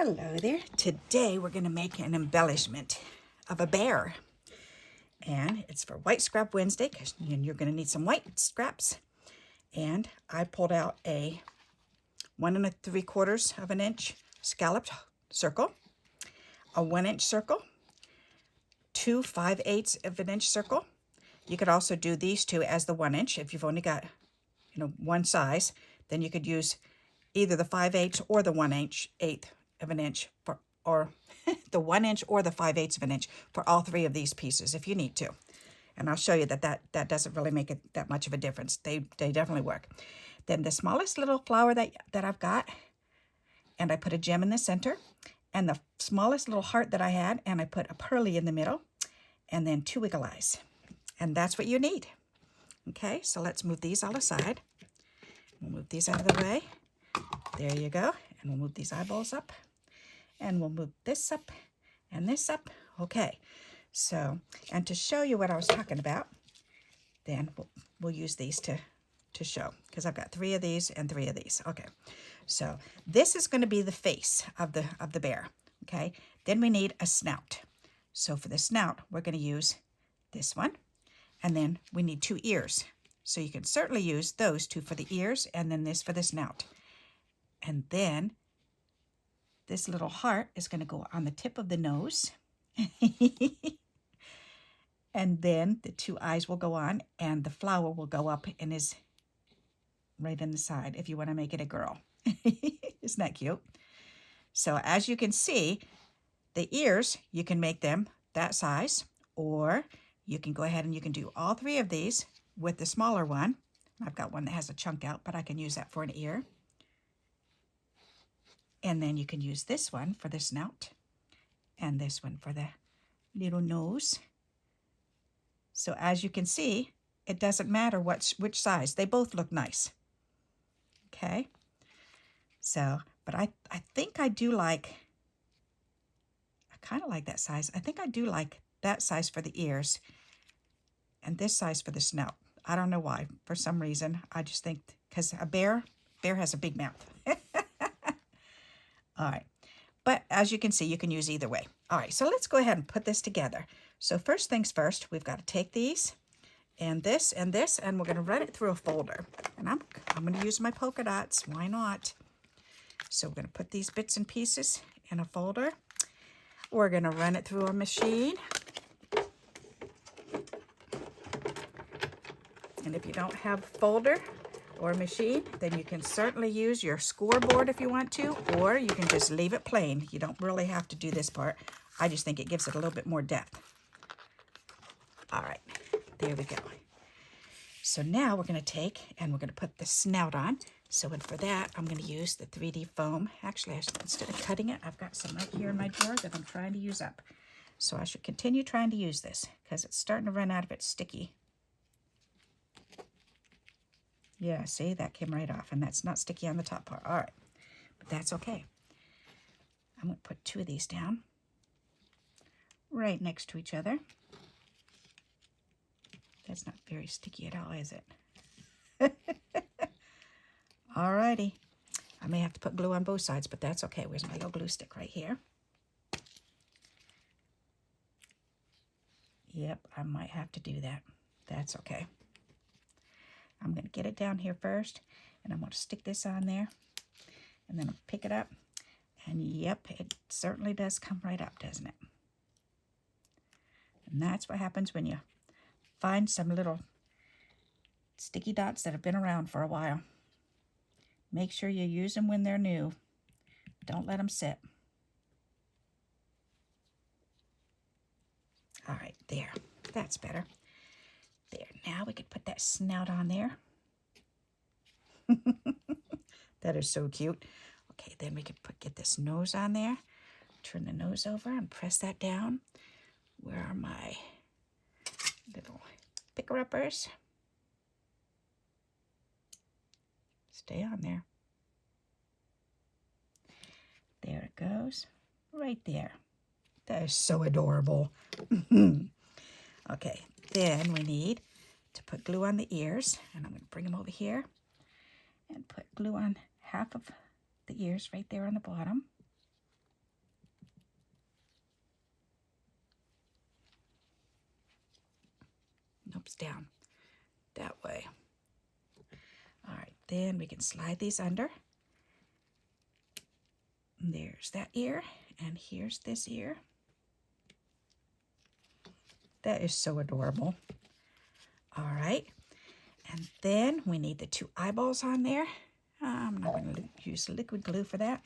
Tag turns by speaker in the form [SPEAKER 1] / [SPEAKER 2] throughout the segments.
[SPEAKER 1] Hello there. Today we're going to make an embellishment of a bear. And it's for White Scrap Wednesday because you're going to need some white scraps. And I pulled out a 1 3/4 of an inch scalloped circle, a 1 inch circle, 2 5/8 of an inch circle. You could also do these two as the 1 inch. If you've only got, one size, then you could use either the 5/8 or the 1/8 of an inch for, or the 1 inch or the 5/8 of an inch for all three of these pieces if you need to. And I'll show you that doesn't really make it that much of a difference. They definitely work. Then the smallest little flower that I've got, and I put a gem in the center, and the smallest little heart that I had, and I put a pearly in the middle, and then 2 wiggle eyes. And that's what you need. Okay, so let's move these all aside. We'll move these out of the way. There you go. And we'll move these eyeballs up. And we'll move this up and this up. Okay, so, and to show you what I was talking about, then we'll use these to show, because I've got 3 of these and 3 of these. Okay, so this is going to be the face of the bear. Okay, then we need a snout. So for the snout, we're going to use this one, and then we need 2 ears. So you can certainly use those 2 for the ears, and then this for the snout. And then this little heart is going to go on the tip of the nose. And then the 2 eyes will go on, and the flower will go up and is right in the side if you want to make it a girl. Isn't that cute? So as you can see, the ears, you can make them that size, or you can go ahead and you can do all 3 of these with the smaller one. I've got one that has a chunk out, but I can use that for an ear. And then you can use this one for the snout, and this one for the little nose. So as you can see, it doesn't matter which size. They both look nice. Okay. So, but I think I do like, I kind of like that size. I think I do like that size for the ears and this size for the snout. I don't know why. For some reason, I just think, because a bear has a big mouth. All right. But as you can see, you can use either way. All right, so let's go ahead and put this together. So first things first, we've got to take these and this, and we're going to run it through a folder. And I'm going to use my polka dots. Why not? So we're going to put these bits and pieces in a folder. We're going to run it through a machine. And if you don't have a folder or a machine, then you can certainly use your scoreboard if you want to, or you can just leave it plain. You don't really have to do this part. I just think it gives it a little bit more depth. All right, there we go. So now we're going to take and we're going to put the snout on. So for that, I'm going to use the 3D foam. Actually, instead of cutting it, I've got some right here in my drawer that I'm trying to use up. So I should continue trying to use this because it's starting to run out of its sticky. Yeah, see, that came right off, and that's not sticky on the top part. All right, but that's okay. I'm going to put 2 of these down right next to each other. That's not very sticky at all, is it? All righty. I may have to put glue on both sides, but that's okay. Where's my little glue stick? Right here. Yep, I might have to do that. That's okay. I'm going to get it down here first, and I'm going to stick this on there, and then I'll pick it up, and yep, it certainly does come right up, doesn't it? And that's what happens when you find some little sticky dots that have been around for a while. Make sure you use them when they're new. Don't let them sit. All right, there. That's better. There, now we could put that snout on there. That is so cute. Okay, then we could get this nose on there. Turn the nose over and press that down. Where are my little picker-uppers? Stay on there. There it goes. Right there. That is so adorable. Okay, then we need to put glue on the ears, and I'm going to bring them over here and put glue on half of the ears right there on the bottom. bumps down that way. All right, then we can slide these under. And there's that ear, and here's this ear. That is so adorable. All right, and then we need the 2 eyeballs on there. I'm not going to use liquid glue for that.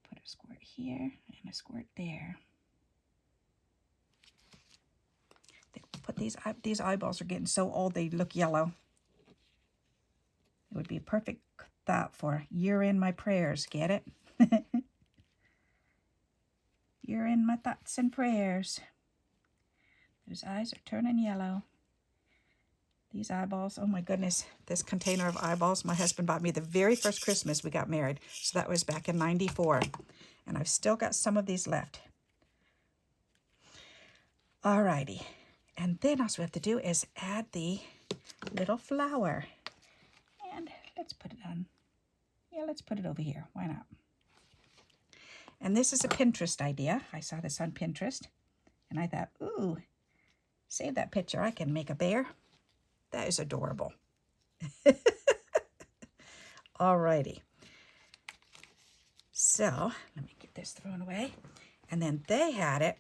[SPEAKER 1] Put a squirt here and a squirt there. Put these eyeballs are getting so old they look yellow. It would be a perfect thought for "You're in my prayers." Get it? You're in my thoughts and prayers. Those eyes are turning yellow. These eyeballs, oh my goodness, this container of eyeballs my husband bought me the very first Christmas we got married. So that was back in '94. And I've still got some of these left. Alrighty. And then all we have to do is add the little flower. And let's put it on. Yeah, let's put it over here. Why not? And this is a Pinterest idea. I saw this on Pinterest. And I thought, ooh, save that picture. I can make a bear. That is adorable. Alrighty. So, let me get this thrown away. And then they had it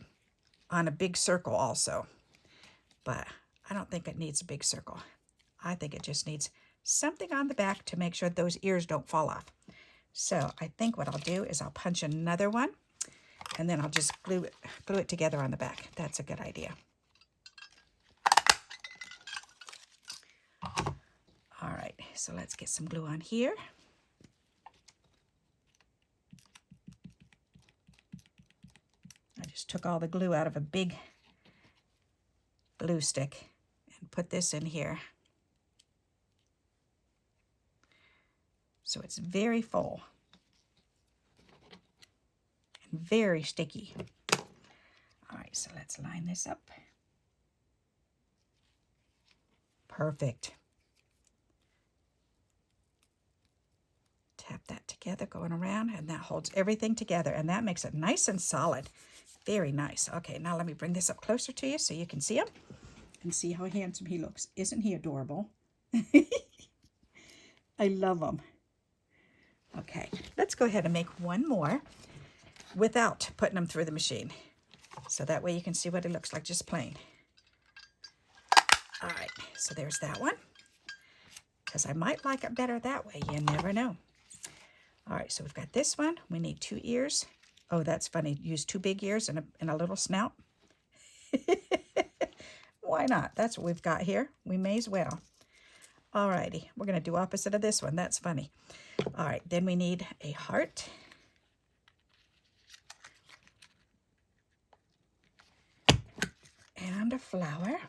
[SPEAKER 1] on a big circle also. But I don't think it needs a big circle. I think it just needs something on the back to make sure those ears don't fall off. So I think what I'll do is I'll punch another one, and then I'll just glue it together on the back. That's a good idea. All right, so let's get some glue on here. I just took all the glue out of a big glue stick and put this in here. So it's very full and very sticky. All right, so let's line this up. Perfect. Tap that together, going around, and that holds everything together, and that makes it nice and solid. Very nice. Okay, now let me bring this up closer to you so you can see him and see how handsome he looks. Isn't he adorable? I love him. Okay, let's go ahead and make one more without putting them through the machine. So that way you can see what it looks like just plain. All right, so there's that one. Because I might like it better that way. You never know. All right, so we've got this one. We need 2 ears. Oh, that's funny. Use 2 big ears and a little snout. Why not? That's what we've got here. We may as well. All righty, we're going to do opposite of this one. That's funny. All right, then we need a heart. And a flower.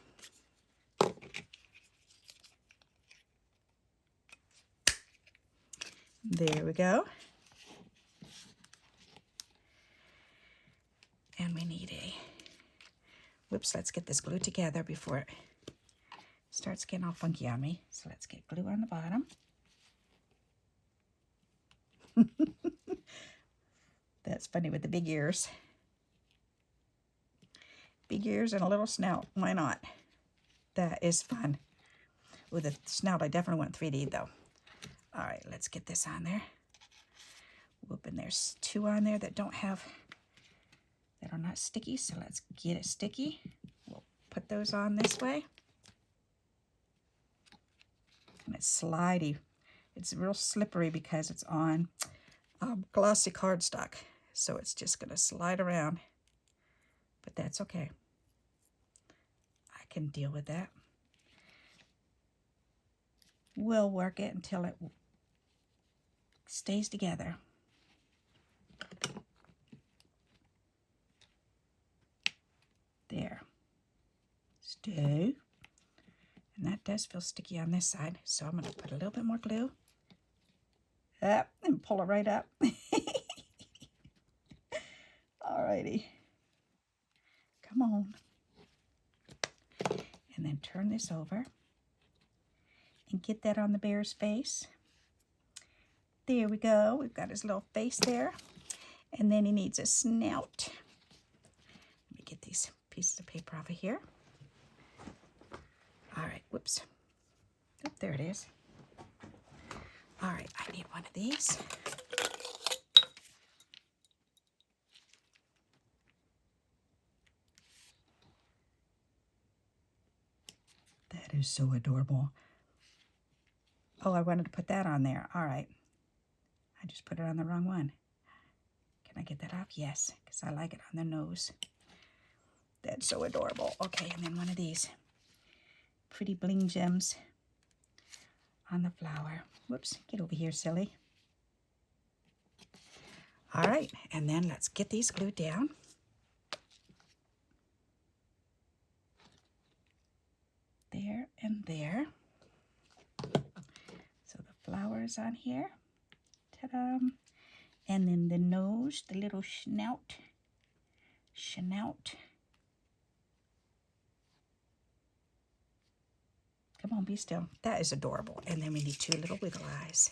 [SPEAKER 1] There we go. And we need a, whoops, let's get this glue together before it starts getting all funky on me. So let's get glue on the bottom. That's funny with the big ears. Big ears and a little snout. Why not? That is fun. With the snout, I definitely want 3D though. All right, let's get this on there. Whoop, and there's 2 on there that are not sticky, so let's get it sticky. We'll put those on this way. And it's slidey. It's real slippery because it's on glossy cardstock. So it's just going to slide around. But that's okay. I can deal with that. We'll work it until it stays together. There. Stay. And that does feel sticky on this side, so I'm going to put a little bit more glue up and pull it right up. Alrighty. Come on. And then turn this over and get that on the bear's face. There we go. We've got his little face there. And then he needs a snout. Let me get these pieces of paper off of here. All right, whoops. Oh, there it is. All right, I need one of these. That is so adorable. Oh, I wanted to put that on there. All right. I just put it on the wrong one. Can I get that off? Yes, because I like it on the nose. That's so adorable. Okay, and then one of these pretty bling gems on the flower. Whoops, get over here, silly. All right, and then let's get these glued down. There and there. So the flowers on here. Ta-da! And then the nose, the little snout. Come on, be still. That is adorable. And then we need two little wiggle eyes.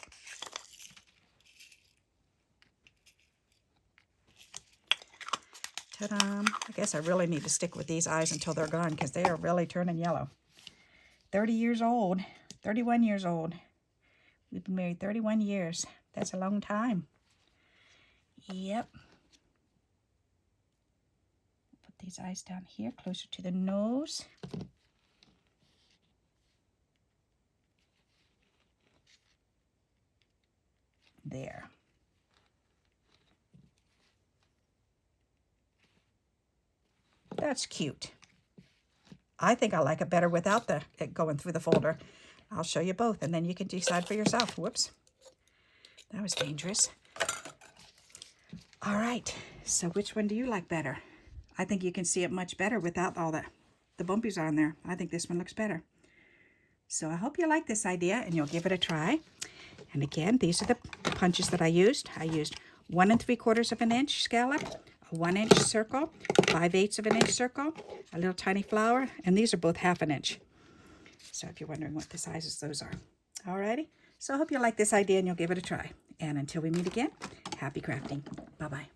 [SPEAKER 1] Ta-da! I guess I really need to stick with these eyes until they're gone because they are really turning yellow. 30 years old. 31 years old. We've been married 31 years. That's a long time. Yep. Put these eyes down here, closer to the nose. There. That's cute. I think I like it better without it going through the folder. I'll show you both, and then you can decide for yourself. Whoops. That was dangerous. All right, so which one do you like better? I think you can see it much better without all the bumpies on there. I think this one looks better. So I hope you like this idea, and you'll give it a try. And again, these are the punches that I used. I used 1 3/4 inch scallop, a 1-inch circle, 5/8 inch circle, a little tiny flower, and these are both 1/2 inch. So if you're wondering what the sizes those are. Alrighty, so I hope you like this idea and you'll give it a try. And until we meet again, happy crafting. Bye-bye.